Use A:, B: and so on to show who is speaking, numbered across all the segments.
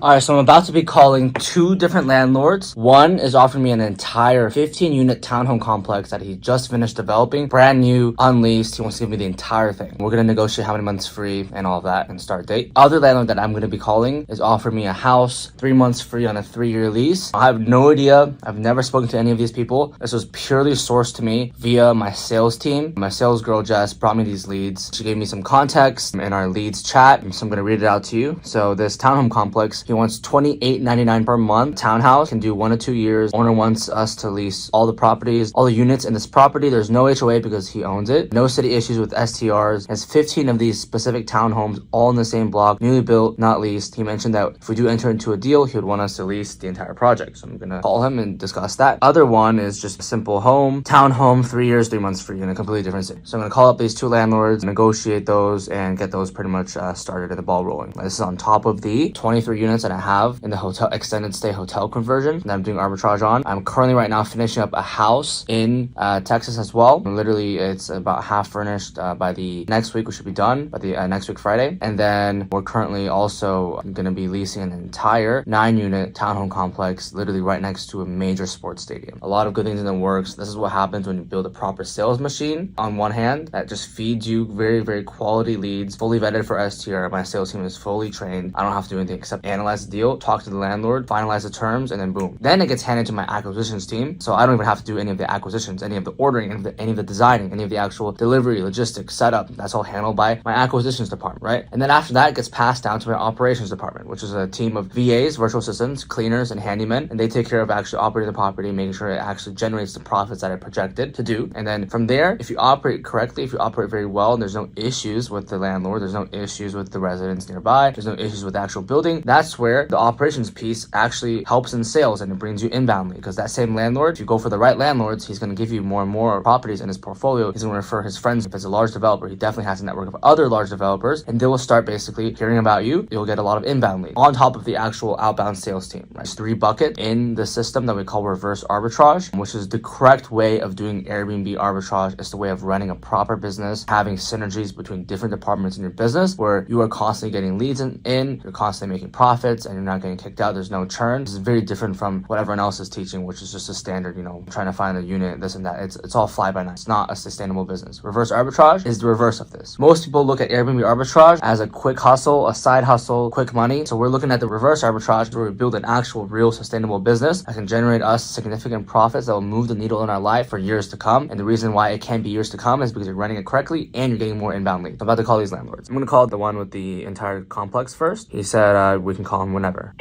A: All right, so I'm about to be calling two different landlords. One is offering me an entire 15-unit townhome complex that he just finished developing, brand new, unleased. He wants to give me the entire thing. We're going to negotiate how many months free and all of that and start date. Other landlord that I'm going to be calling is offering me a house, 3 months free on a 3-year lease. I have no idea. I've never spoken to any of these people. This was purely sourced to me via my sales team. My sales girl, Jess, brought me these leads. She gave me some context in our leads chat, so I'm going to read it out to you. So this townhome complex, he wants $28.99 per month. Townhouse can do 1 to 2 years. Owner wants us to lease all the properties, all the units in this property. There's no HOA because he owns it. No city issues with STRs. Has 15 of these specific townhomes all in the same block, newly built, not leased. He mentioned that if we do enter into a deal, he would want us to lease the entire project. So I'm gonna call him and discuss that. Other one is just a simple home, townhome, 3 years, 3 months free in a completely different city. So I'm gonna call up these two landlords, negotiate those, and get those pretty much started and the ball rolling. This is on top of the 23 units that I have in the hotel extended stay hotel conversion that I'm doing arbitrage on. I'm currently right now finishing up a house in Texas as well. Literally, it's about half furnished by the next week. We should be done by the next week Friday. And then we're currently also going to be leasing an entire 9-unit townhome complex literally right next to a major sports stadium. A lot of good things in the works. This is what happens when you build a proper sales machine on one hand that just feeds you very, very quality leads, fully vetted for STR. My sales team is fully trained. I don't have to do anything except analyze the deal, talk to the landlord, finalize the terms, and then boom. Then it gets handed to my acquisitions team. So I don't even have to do any of the acquisitions, any of the ordering, any of the designing, any of the actual delivery, logistics, setup. That's all handled by my acquisitions department, right? And then after that, it gets passed down to my operations department, which is a team of VAs, virtual assistants, cleaners, and handymen. And they take care of actually operating the property, making sure it actually generates the profits that I projected to do. And then from there, if you operate correctly, if you operate very well, and there's no issues with the landlord, there's no issues with the residents nearby, there's no issues with the actual building, that's where the operations piece actually helps in sales and it brings you inboundly, because that same landlord, if you go for the right landlords, he's going to give you more and more properties in his portfolio. He's going to refer his friends. If it's a large developer, he definitely has a network of other large developers, and they will start basically hearing about you. You'll get a lot of inbound leads on top of the actual outbound sales team, right? There's 3 buckets in the system that we call reverse arbitrage, which is the correct way of doing Airbnb arbitrage. It's the way of running a proper business, having synergies between different departments in your business where you are constantly getting leads in, you're constantly making profits, and you're not getting kicked out. There's no churn. This is very different from what everyone else is teaching, which is just a standard, trying to find a unit, this and that. It's all fly by night. It's not a sustainable business. Reverse arbitrage is the reverse of this. Most people look at Airbnb arbitrage as a quick hustle, a side hustle, quick money. So we're looking at the reverse arbitrage where we build an actual real sustainable business that can generate us significant profits that will move the needle in our life for years to come. And the reason why it can be years to come is because you're running it correctly and you're getting more inbound leads. I'm about to call these landlords. I'm going to call the one with the entire complex first. He said we can call him whenever.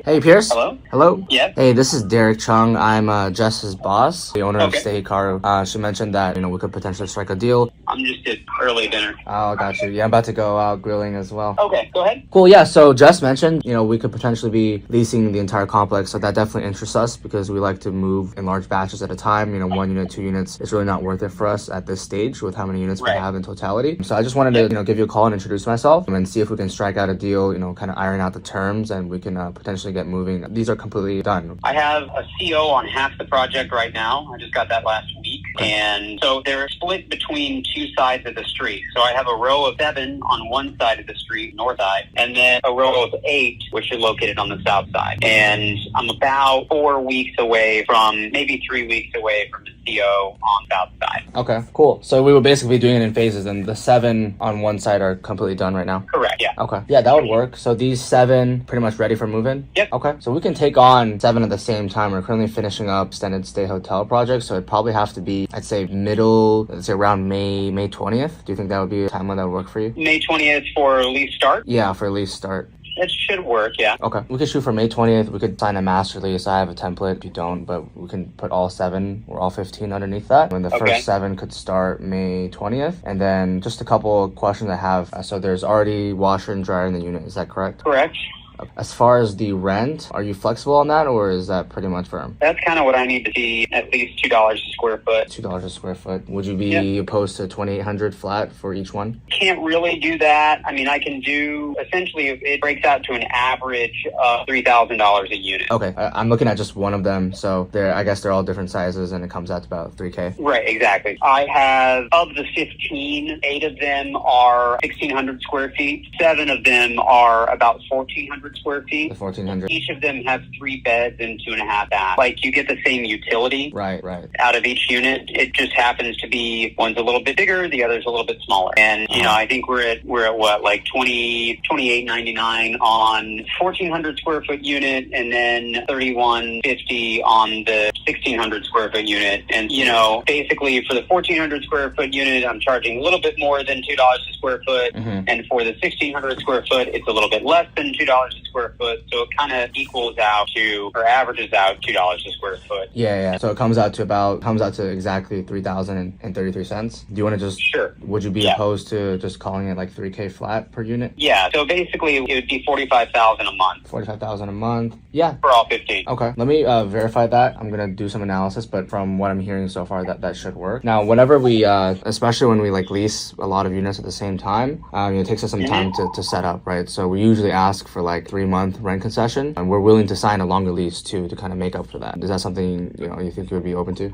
A: Hey, Pierce.
B: Hello?
A: Hello?
B: Yeah?
A: Hey, this is Derek Chung. I'm Jess's boss, the owner of Stay Hikaru. She mentioned that, we could potentially strike a deal.
B: I'm just at early dinner.
A: Oh, got you. Yeah, I'm about to go out grilling as well.
B: Okay, go ahead.
A: Cool, yeah. So Jess mentioned, we could potentially be leasing the entire complex. So that definitely interests us because we like to move in large batches at a time. 1 unit, 2 units. It's really not worth it for us at this stage with how many units we have in totality. So I just wanted to, give you a call and introduce myself and see if we can strike out a deal, kind of iron out the terms, and we can potentially get moving. These are completely done.
B: I have a CO on half the project right now. I just got that last week.
A: Okay.
B: And so they're split between 2 sides of the street. So I have a row of 7 on one side of the street, north side, and then a row of 8, which are located on the south side. And I'm about 4 weeks away from, maybe 3 weeks away from the CO on the south side.
A: Okay, cool. So we will basically be doing it in phases, and the 7 on one side are completely done right now?
B: Correct, yeah.
A: Okay. Yeah, that would work. So these 7 pretty much ready for move-in?
B: Yep.
A: Okay. So we can take on 7 at the same time. We're currently finishing up extended stay hotel projects, so it'd probably have to be, I'd say let's say around May 20th. Do you think that would be a timeline that would work for you?
B: May 20th for lease start?
A: Yeah, for lease start.
B: It should work, yeah.
A: Okay. We could shoot for May 20th. We could sign a master lease. I have a template if you don't, but we can put all 7 or all 15 underneath that. And the first 7 could start May 20th. And then just a couple of questions I have. So there's already washer and dryer in the unit. Is that correct?
B: Correct.
A: As far as the rent, are you flexible on that, or is that pretty much firm?
B: That's kind of what I need to see, at least $2 a square foot.
A: $2 a square foot. Would you be opposed to $2,800 flat for each one?
B: Can't really do that. I mean, I can do, essentially, it breaks out to an average of $3,000 a unit.
A: Okay, I'm looking at just one of them, so I guess they're all different sizes, and it comes out to about $3K.
B: Right, exactly. I have, of the 15, 8 of them are 1,600 square feet. 7 of them are about 1,400 1,400 square feet.
A: The 1,400.
B: Each of them have 3 beds and 2.5 baths. Like, you get the same utility
A: Right.
B: out of each unit. It just happens to be one's a little bit bigger, the other's a little bit smaller. And I think we're at what, like $28.99 on 1,400 square foot unit, and then $31.50 on the 1,600 square foot unit. And basically for the 1,400 square foot unit, I'm charging a little bit more than $2 a square foot, and for the 1,600 square foot, it's a little bit less than $2 a square foot. So it kind of equals out to, or averages out, $2 a square foot.
A: Yeah. So it comes out to exactly $3,033. Do you want to just?
B: Sure.
A: Would you be opposed to just calling it like $3K flat per unit?
B: Yeah. So basically, it would be $45,000 a month.
A: $45,000 a month. Yeah.
B: For all 15.
A: Okay. Let me verify that. I'm gonna do some analysis, but from what I'm hearing so far, that should work. Now, whenever we, especially when we like lease a lot of units at the same time, it takes us some time to set up, right? So we usually ask for like 3-month rent concession, and we're willing to sign a longer lease too to kind of make up for that. Is that something you think you would be open to?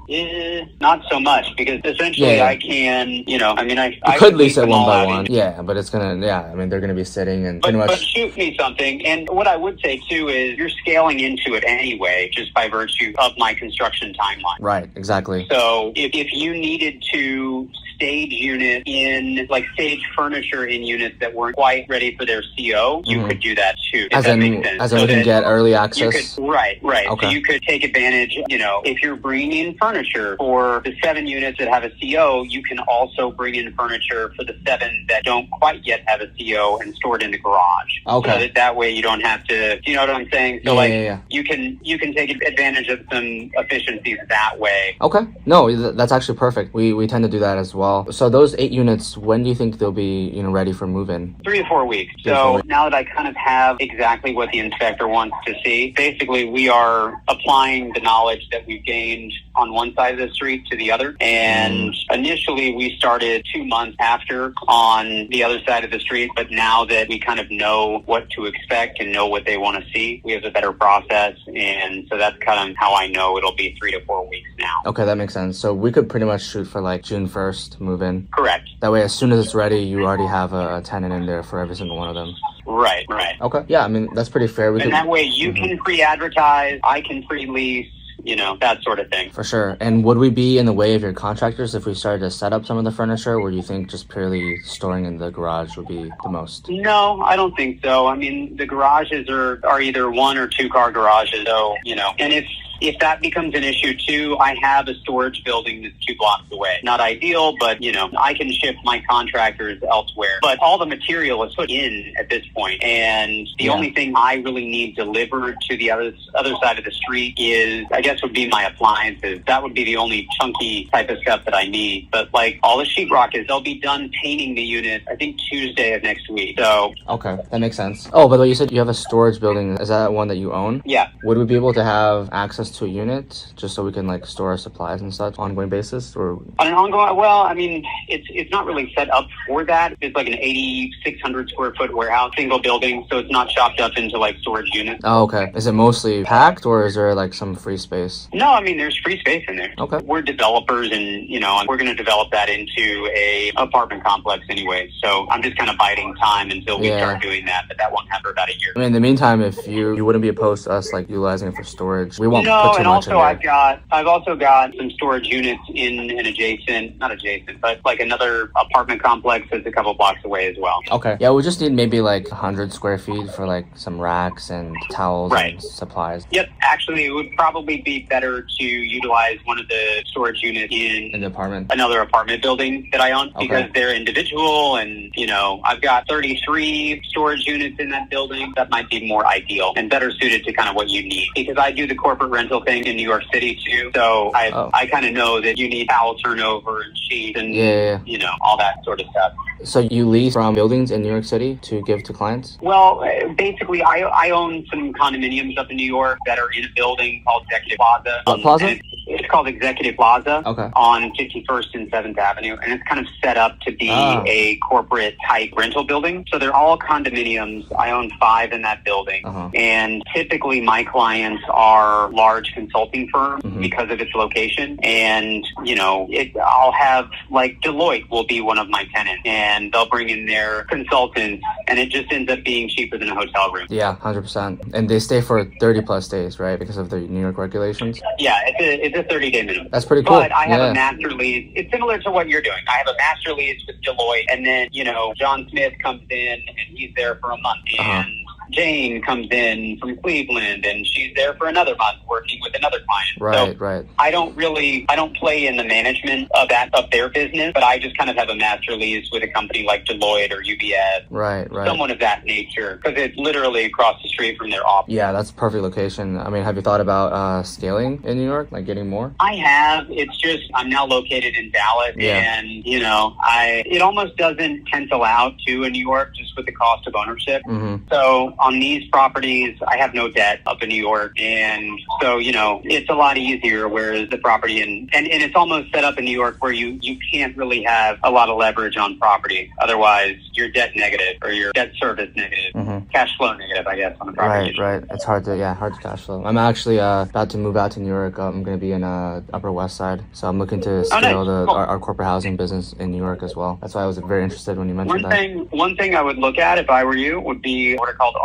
B: Not so much, because essentially I can, I
A: could lease it one by one. Yeah, but it's gonna, they're gonna be sitting and pretty much.
B: But shoot me something. And what I would say too is you're scaling into it anyway, just by virtue of my construction timeline.
A: Right, exactly.
B: So if you needed to stage unit in, like stage furniture in units that weren't quite ready for their CO, you could do that too.
A: As in we can get early access?
B: Right.
A: Okay.
B: So you could take advantage, if you're bringing in furniture for the 7 units that have a CO, you can also bring in furniture for the 7 that don't quite yet have a CO and store it in the garage.
A: Okay.
B: So that way you don't have to, you know what I'm saying? So you can take advantage of some efficiencies that way.
A: Okay. No, that's actually perfect. We tend to do that as well. So those 8 units, when do you think they'll be, ready for move-in?
B: 3 to 4 weeks. So now that I kind of have exactly what the inspector wants to see, basically we are applying the knowledge that we've gained on one side of the street to the other. And initially we started 2 months after on the other side of the street, but now that we kind of know what to expect and know what they want to see, we have a better process. And so that's kind of how I know it'll be 3 to 4 weeks now.
A: Okay, that makes sense. So we could pretty much shoot for like June 1st move in.
B: Correct.
A: That way, as soon as it's ready, you already have a tenant in there for every single one of them.
B: Right.
A: Okay. Yeah, that's pretty fair.
B: That way you can pre-advertise, I can pre-lease, that sort of thing.
A: For sure. And would we be in the way of your contractors if we started to set up some of the furniture, or do you think just purely storing in the garage would be the most?
B: No, I don't think so. The garages are either 1 or 2 car garages, so, and if that becomes an issue too, I have a storage building that's 2 blocks away. Not ideal, but I can shift my contractors elsewhere. But all the material is put in at this point, and the only thing I really need delivered to the other side of the street is, I guess, would be my appliances. That would be the only chunky type of stuff that I need. But like all the sheetrock they'll be done painting the unit, I think Tuesday of next week. So
A: okay, that makes sense. Oh, by the way, you said you have a storage building. Is that one that you own?
B: Yeah.
A: Would we be able to have access to a unit just so we can like store our supplies and such ongoing basis, or
B: on an ongoing? Well, it's not really set up for that. It's like an 8,600 square foot warehouse, single building, so it's not chopped up into like storage units.
A: Oh, okay. Is it mostly packed, or is there like some free space?
B: No, there's free space in there.
A: Okay.
B: We're developers, and we're going to develop that into a apartment complex anyway. So I'm just kind of biding time until we start doing that, but that won't happen for about a year.
A: In the meantime, if you wouldn't be opposed to us like utilizing it for storage, we won't put too
B: and
A: much
B: also I've also got some storage units in an not adjacent, but like another apartment complex that's a couple blocks away as well.
A: Okay. Yeah, we just need maybe like 100 square feet for like some racks and towels and supplies.
B: Yep. Actually, it would probably be better to utilize one of the storage units in
A: the apartment,
B: another apartment building that I own, because they're individual, and I've got 33 storage units in that building. That might be more ideal and better suited to kind of what you need, because I do the corporate rental thing in New York City too. So I kind of know that you need towel turnover and sheets and all that sort of stuff.
A: So you lease from buildings in New York City to give to clients?
B: Well, basically, I own some condominiums up in New York that are in a building called Executive Plaza.
A: What plaza?
B: It's called Executive Plaza
A: Okay.
B: on 51st and 7th Avenue, and it's kind of set up to be a corporate type rental building. So they're all condominiums. I own 5 in that building. And typically my clients are large consulting firms because of its location. And, you know, I'll have like Deloitte will be one of my tenants, and they'll bring in their consultants, and it just ends up being cheaper than a hotel room.
A: Yeah, 100%. And they stay for 30 plus days, right? Because of the New York regulations.
B: Yeah, it's a 30-day minimum.
A: That's pretty cool.
B: But I have a master lease. It's similar to what you're doing. I have a master lease with Deloitte, and then, you know, John Smith comes in and he's there for a month. And Jane comes in from Cleveland, and she's there for another month working with another client.
A: Right.
B: I don't play in the management of their business, but I just kind of have a master lease with a company like Deloitte or UBS.
A: Right.
B: Someone of that nature, because it's literally across the street from their office.
A: Yeah, that's a perfect location. I mean, have you thought about scaling in New York, like getting more?
B: I have. It's just I'm now located in Dallas, and you know, it almost doesn't pencil out to a New York just with the cost of ownership. So on these properties, I have no debt up in New York, and so you know, it's a lot easier. Whereas the property and it's almost set up in New York where you can't really have a lot of leverage on property. Otherwise, you're debt negative or your debt service negative, cash flow negative, I guess, on the property.
A: Right. It's hard to cash flow. I'm actually about to move out to New York. I'm going to be in Upper West Side, so I'm looking to scale our corporate housing business in New York as well. That's why I was very interested when you mentioned
B: One thing I would look at if I were you would be what are called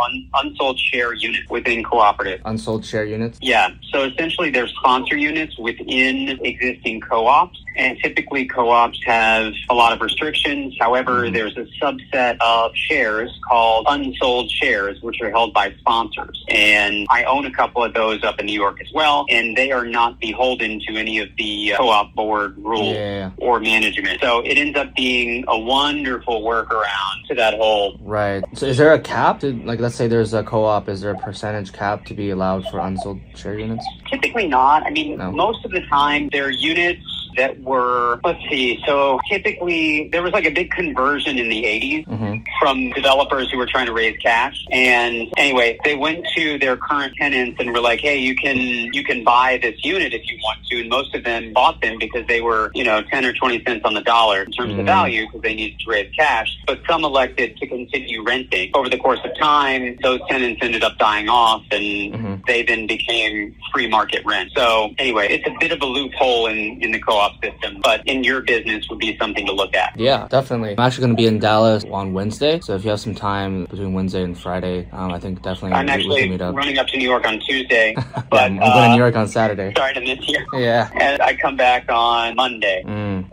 B: unsold share units within cooperative.
A: Unsold share units?
B: Yeah. So essentially they're sponsor units within existing co-ops. And typically co-ops have a lot of restrictions. However, there's a subset of shares called unsold shares, which are held by sponsors. And I own a couple of those up in New York as well. And they are not beholden to any of the co-op board rules or management. So it ends up being a wonderful workaround to that whole.
A: Right. So is there a cap? Like, let's say there's a co-op. Is there a percentage cap to be allowed for unsold share units?
B: Typically not. I mean, most of the time they're units that were, let's see, so typically there was like a big conversion in the 80s from developers who were trying to raise cash. And anyway, they went to their current tenants and were like, hey, you can buy this unit if you want to. And most of them bought them because they were, 10 or 20 cents on the dollar in terms of value because they needed to raise cash. But some elected to continue renting. Over the course of time, those tenants ended up dying off and they then became free market rent. So anyway, it's a bit of a loophole in the co-op system, but in your business would be something to look at.
A: Yeah, definitely. I'm actually going to be in Dallas on Wednesday, so if you have some time between Wednesday and Friday, I think definitely
B: I'm actually
A: meet up.
B: running up to New York on Tuesday, but
A: I'm going to New York on Saturday.
B: Sorry to miss you.
A: Yeah.
B: And I come back on Monday.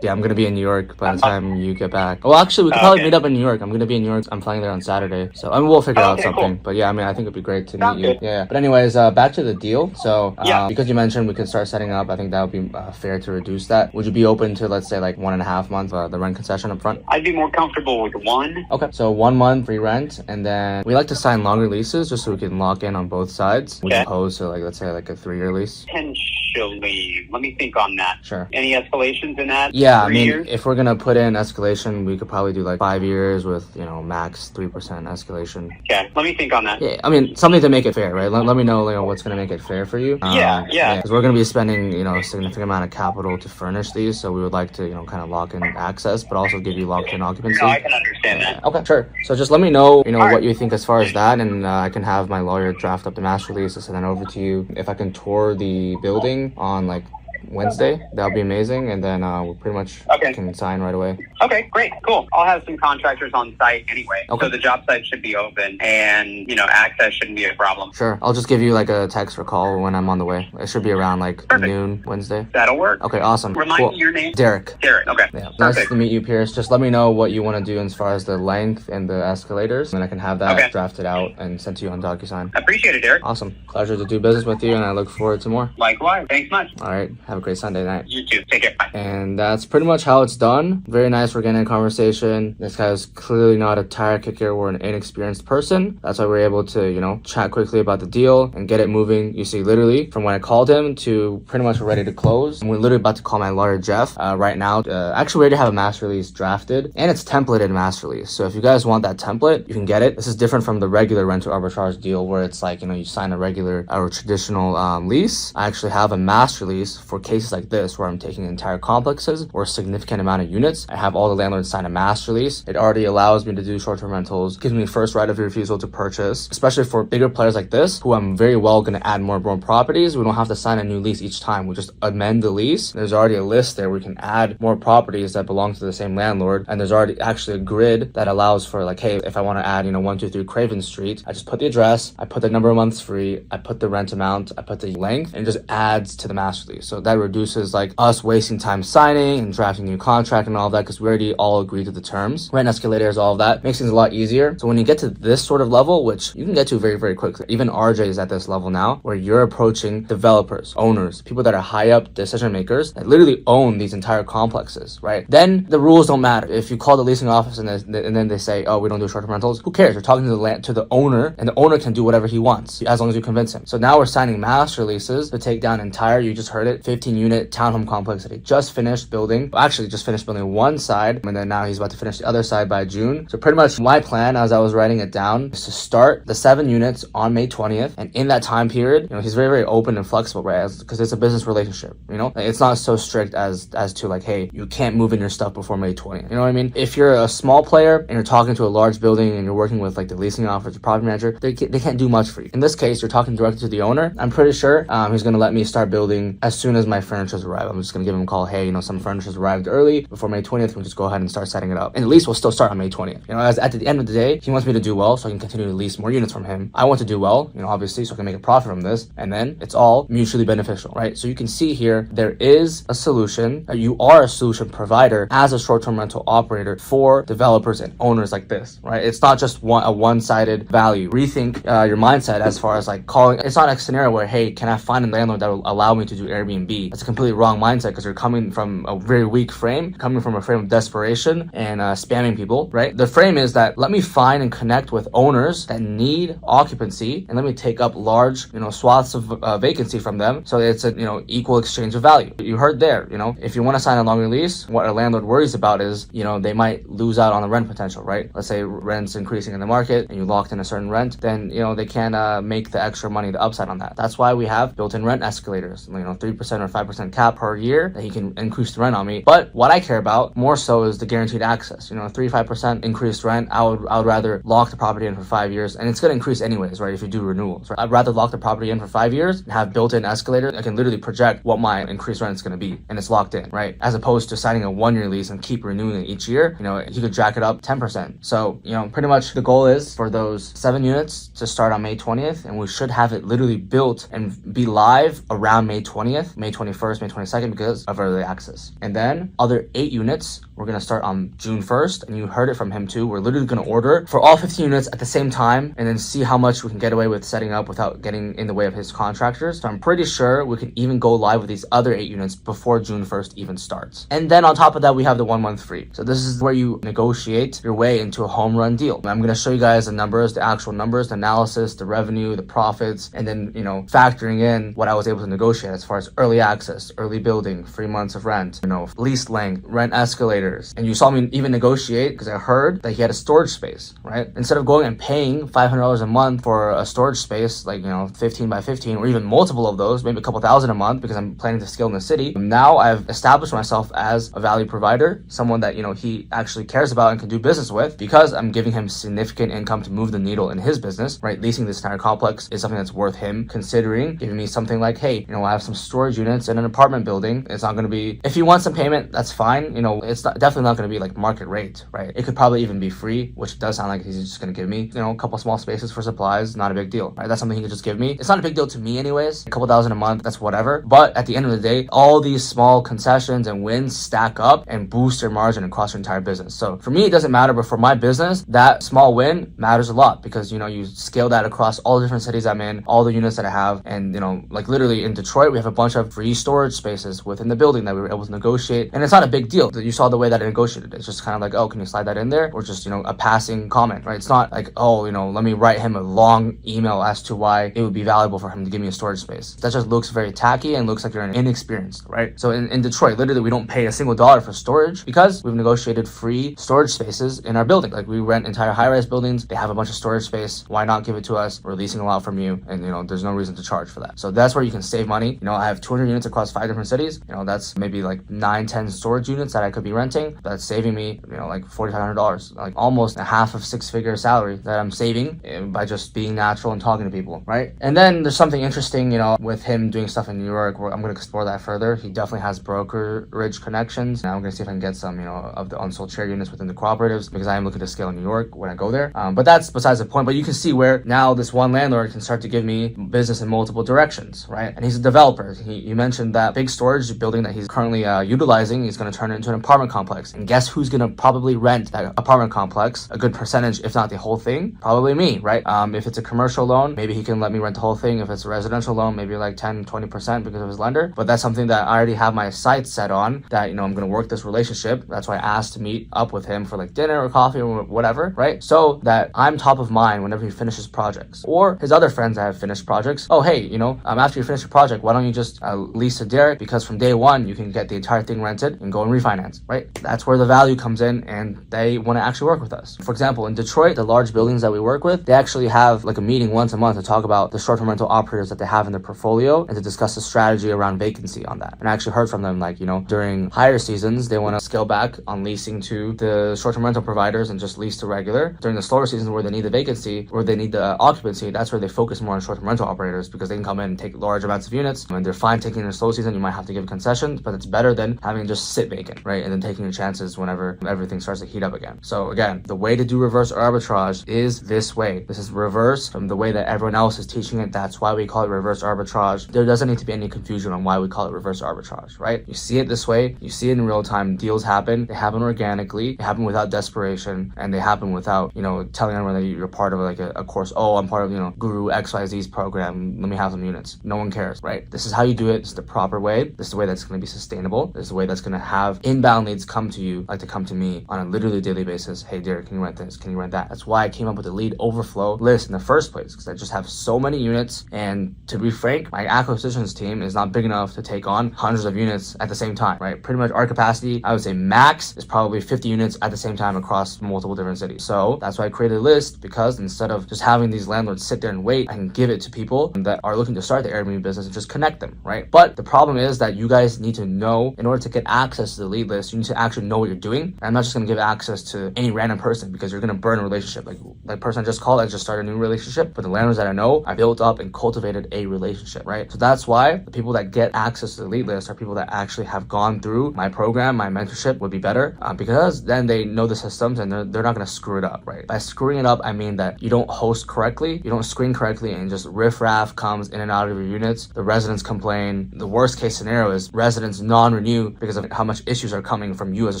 A: Yeah, I'm going to be in New York by the time you get back. Well, actually, we could probably meet up in New York. I'm going to be in New York. I'm flying there on Saturday, so we'll figure out something. Cool. But yeah, I think it'd be great to meet you.
B: Good.
A: Yeah. But anyways, back to the deal. So because you mentioned we could start setting up, I think that would be fair to reduce that. Would you be open to, let's say, like 1.5 months the rent concession up front?
B: I'd be more comfortable with one.
A: Okay, so 1 month free rent, and then we like to sign longer leases just so we can lock in on both sides. We opposed to, like, let's say, like a 3-year lease.
B: Potentially. Let me think on that.
A: Sure.
B: Any escalations in that?
A: Yeah,
B: 3 years?
A: If we're gonna put in escalation, we could probably do like 5 years with max 3% escalation.
B: Okay, let me think on that.
A: Yeah, something to make it fair, right? Let me know what's gonna make it fair for you.
B: Yeah.
A: Because we're gonna be spending a significant amount of capital to furnish these, so we would like to kind of lock in access, but also give you locked in occupancy.
B: No, I can understand that.
A: Okay, sure. So just let me know what you think as far as that, and I can have my lawyer draft up the master lease and send that over to you. If I can tour the building on like Wednesday, that would be amazing, and then we pretty much can sign right away.
B: Okay, great, cool. I'll have some contractors on site anyway,
A: so
B: the job site should be open, and access shouldn't be a problem.
A: Sure, I'll just give you like a text or call when I'm on the way. It should be around like noon Wednesday.
B: That'll work.
A: Okay, awesome.
B: Remind me your name.
A: Derek.
B: Okay.
A: Yeah. Nice to meet you, Pierce. Just let me know what you want to do as far as the length and the escalators, and I can have that drafted out and sent to you on DocuSign.
B: I appreciate it, Derek.
A: Awesome. Pleasure to do business with you, and I look forward to more.
B: Likewise. Thanks much.
A: All right. Have a great Sunday night.
B: You too. Take care. Bye.
A: And that's pretty much how it's done. Very nice organic conversation. This guy is clearly not a tire kicker or an inexperienced person. That's why we're able to, chat quickly about the deal and get it moving. You see, literally, from when I called him to pretty much ready to close. And we're literally about to call my lawyer, Jeff, right now. Actually, we already have a master lease drafted, and it's templated master lease. So if you guys want that template, you can get it. This is different from the regular rental arbitrage deal where it's like, you sign a regular or traditional lease. I actually have a master lease for cases like this where I'm taking entire complexes or a significant amount of units, I have all the landlords sign a master lease. It already allows me to do short-term rentals, gives me first right of refusal to purchase, especially for bigger players like this, who I'm very well going to add more and more properties. We don't have to sign a new lease each time. We just amend the lease. There's already a list there. We can add more properties that belong to the same landlord. And there's already actually a grid that allows for like, hey, if I want to add, 123 Craven Street, I just put the address, I put the number of months free, I put the rent amount, I put the length, and it just adds to the master lease. So that reduces like us wasting time signing and drafting new contract and all of that, because we already all agreed to the terms. Rent escalators, all of that makes things a lot easier. So when you get to this sort of level, which you can get to very, very quickly, even RJ is at this level now, where you're approaching developers, owners, people that are high up decision makers that literally own these entire complexes, right? Then the rules don't matter. If you call the leasing office and then they say, oh, we don't do short-term rentals, who cares? You're talking to the owner, and the owner can do whatever he wants as long as you convince him. So now we're signing master leases to take down entire, you just heard it, 15-unit townhome complex that he just finished building. Actually, just finished building one side, and then now he's about to finish the other side by June. So pretty much my plan, as I was writing it down, is to start the 7 units on May 20th, and in that time period, he's very, very open and flexible, right? Because it's a business relationship, it's not so strict as to like, hey, you can't move in your stuff before May 20th. You know what I mean? If you're a small player and you're talking to a large building and you're working with like the leasing office, the property manager, they can't do much for you. In this case, you're talking directly to the owner. I'm pretty sure he's going to let me start building as soon as my furniture's arrive. I'm just going to give him a call. Hey, some furniture's arrived early before May 20th. We'll just go ahead and start setting it up. And at least we'll still start on May 20th. As at the end of the day, he wants me to do well so I can continue to lease more units from him. I want to do well, obviously, so I can make a profit from this. And then it's all mutually beneficial, right? So you can see here, there is a solution. You are a solution provider as a short-term rental operator for developers and owners like this, right? It's not just a one-sided value. Rethink your mindset as far as like calling. It's not a scenario where, hey, can I find a landlord that will allow me to do Airbnb? That's a completely wrong mindset, because you're coming from a very weak frame, coming from a frame of desperation and spamming people, right? The frame is that let me find and connect with owners that need occupancy, and let me take up large, swaths of vacancy from them, so it's a equal exchange of value. You heard there, if you want to sign a longer lease, what a landlord worries about is they might lose out on the rent potential, right? Let's say rent's increasing in the market and you locked in a certain rent, then they can make the extra money, the upside on that. That's why we have built-in rent escalators, 3% or 5% cap per year that he can increase the rent on me. But what I care about more so is the guaranteed access. 3-5% increased rent. I would rather lock the property in for 5 years, and it's going to increase anyways, right? If you do renewals, right? I'd rather lock the property in for 5 years and have built-in escalators. I can literally project what my increased rent is going to be, and it's locked in, right? As opposed to signing a 1-year lease and keep renewing it each year. You could jack it up 10%. So pretty much the goal is for those 7 units to start on May 20th, and we should have it literally built and be live around May 20th, May 21st, May 22nd, because of early access. And then other 8 units, we're going to start on June 1st, and you heard it from him too. We're literally going to order for all 15 units at the same time, and then see how much we can get away with setting up without getting in the way of his contractors. So I'm pretty sure we can even go live with these other 8 units before June 1st even starts. And then on top of that, we have the 1 month free. So this is where you negotiate your way into a home run deal. I'm going to show you guys the numbers, the actual numbers, the analysis, the revenue, the profits, and then, factoring in what I was able to negotiate as far as early access, early building, 3 months of rent, lease length, rent escalators. And you saw me even negotiate because I heard that he had a storage space, right? Instead of going and paying $500 a month for a storage space, like, 15 by 15, or even multiple of those, maybe a couple thousand a month, because I'm planning to scale in the city. Now I've established myself as a value provider, someone that, he actually cares about and can do business with, because I'm giving him significant income to move the needle in his business, right? Leasing this entire complex is something that's worth him considering, giving me something like, hey, I have some storage units in an apartment building. It's not going to be, if you want some payment, that's fine. It's definitely not going to be like market rate, right? It could probably even be free, which does sound like he's just going to give me, a couple small spaces for supplies. Not a big deal, right? That's something he could just give me. It's not a big deal to me anyways. A couple thousand a month, that's whatever. But at the end of the day, all these small concessions and wins stack up and boost your margin across your entire business. So for me, it doesn't matter, but for my business, that small win matters a lot, because, you scale that across all the different cities I'm in, all the units that I have. And, like literally in Detroit, we have a bunch of free storage spaces within the building that we were able to negotiate. And it's not a big deal. You saw the way that I negotiated. It's just kind of like, oh, can you slide that in there? Or just, a passing comment, right? It's not like, oh, let me write him a long email as to why it would be valuable for him to give me a storage space. That just looks very tacky and looks like you're inexperienced, right? So in Detroit, literally, we don't pay a single dollar for storage because we've negotiated free storage spaces in our building. Like, we rent entire high-rise buildings. They have a bunch of storage space. Why not give it to us? We're leasing a lot from you, and there's no reason to charge for that. So that's where you can save money. I have 200 units across 5 different cities, that's maybe like 9-10 storage units that I could be renting. That's saving me, like $4,500, like almost a half of 6-figure salary that I'm saving by just being natural and talking to people, right? And then there's something interesting, with him doing stuff in New York, where I'm going to explore that further. He definitely has brokerage connections. Now I'm going to see if I can get some, of the unsold share units within the cooperatives, because I am looking to scale in New York when I go there. But that's besides the point. But you can see where now this one landlord can start to give me business in multiple directions, right? And he's a developer. He mentioned that big storage building that he's currently utilizing, he's going to turn it into an apartment complex. And guess who's going to probably rent that apartment complex? A good percentage, if not the whole thing, probably me, right? If it's a commercial loan, maybe he can let me rent the whole thing. If it's a residential loan, maybe like 10-20% because of his lender. But that's something that I already have my sights set on, that, I'm going to work this relationship. That's why I asked to meet up with him for like dinner or coffee or whatever, right? So that I'm top of mind whenever he finishes projects, or his other friends that have finished projects. Oh, hey, after you finish your project, why don't you just lease to Derek? Because from day one, you can get the entire thing rented and go and refinance, right? That's where the value comes in, and they want to actually work with us. For example, in Detroit, the large buildings that we work with, they actually have like a meeting once a month to talk about the short-term rental operators that they have in their portfolio and to discuss the strategy around vacancy on that. And I actually heard from them, like, during higher seasons, they want to scale back on leasing to the short-term rental providers and just lease to regular. During the slower seasons where they need the vacancy or they need the occupancy, that's where they focus more on short-term rental operators, because they can come in and take large amounts of units. When they're fine taking in a slow season, you might have to give concessions, but it's better than having to just sit vacant, right? And then taking your chances whenever everything starts to heat up again. So again, the way to do reverse arbitrage is this way. This is reverse from the way that everyone else is teaching it. That's why we call it reverse arbitrage. There doesn't need to be any confusion on why we call it reverse arbitrage, right? You see it this way, you see it in real time. Deals happen, they happen organically, they happen without desperation, and they happen without, telling everyone that you're part of like a course. Oh, I'm part of, Guru XYZ's program. Let me have some units. No one cares, right? This is how you do it. This is the proper way. This is the way that's going to be sustainable. This is the way that's going to have inbound leads come to you, like to come to me on a literally daily basis. Hey, Derek, can you rent this? Can you rent that? That's why I came up with the lead overflow list in the first place, because I just have so many units. And to be frank, my acquisitions team is not big enough to take on hundreds of units at the same time, right? Pretty much our capacity, I would say max, is probably 50 units at the same time across multiple different cities. So that's why I created a list, because instead of just having these landlords sit there and wait, I can give it to people that are looking to start the Airbnb business and just connect them, right? But the problem is that you guys need to know, in order to get access to the lead list, you need to actually know what you're doing. And I'm not just going to give access to any random person, because you're going to burn a relationship. Like person I just called, I just started a new relationship. But the landlords that I know, I built up and cultivated a relationship, right? So that's why the people that get access to the lead list are people that actually have gone through my program, my mentorship would be better, because then they know the systems and they're not going to screw it up, right? By screwing it up, I mean that you don't host correctly, you don't screen correctly, and just riffraff comes in and out of your units. The residents complain. The worst case scenario is residents non-renew because of how much issues are coming from you as a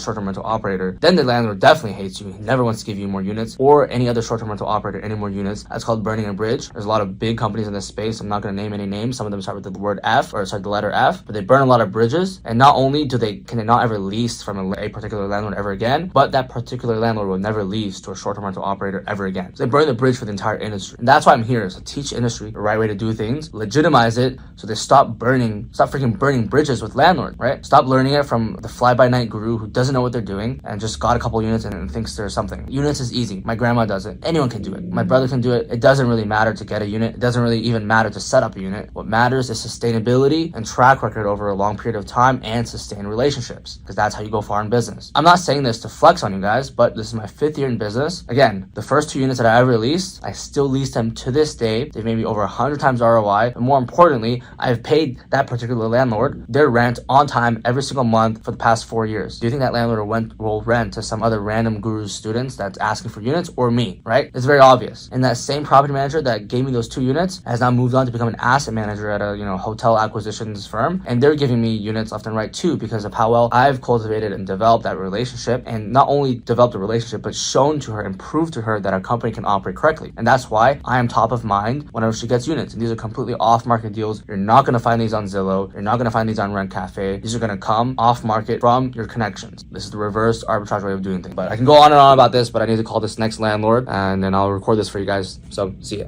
A: short-term rental operator. Then the landlord definitely hates you. He never wants to give you more units, or any other short-term rental operator any more units. That's called burning a bridge. There's a lot of big companies in this space. I'm not going to name any names. Some of them start with the word F, or start the letter F, but they burn a lot of bridges. And not only can they not ever lease from a particular landlord ever again, but that particular landlord will never lease to a short-term rental operator ever again. So they burn the bridge for the entire industry. And that's why I'm here, is to teach industry the right way to do things, legitimize it, so they stop freaking burning bridges with landlords, right? Stop learning it from the fly-by-night guru who doesn't know what they're doing and just got a couple units and thinks there's something. Units is easy. My grandma does it. Anyone can do it. My brother can do it. It doesn't really matter to get a unit. It doesn't really even matter to set up a unit. What matters is sustainability and track record over a long period of time, and sustain relationships, because that's how you go far in business. I'm not saying this to flex on you guys, but this is my 5th year in business. Again, the first 2 units that I ever leased, I still lease them to this day. They've made me over 100 times ROI. And more importantly, I've paid that particular landlord their rent on time every single month for the past 4 years. Do you think that landlord will rent to some other random guru's students that's asking for units, or me, right? It's very obvious. And that same property manager that gave me those 2 units has now moved on to become an asset manager at a hotel acquisitions firm, and they're giving me units left and right too, because of how well I've cultivated and developed that relationship, and not only developed a relationship, but shown to her and proved to her that our company can operate correctly. And that's why I am top of mind whenever she gets units. And these are completely off-market deals. You're not going to find these on Zillow. You're not going to find these on Rent Cafe. These are going to come off-market from your connections. This is the reverse arbitrage way of doing things. But I can go on and on about this, but I need to call this next landlord, and then I'll record this for you guys. So see ya.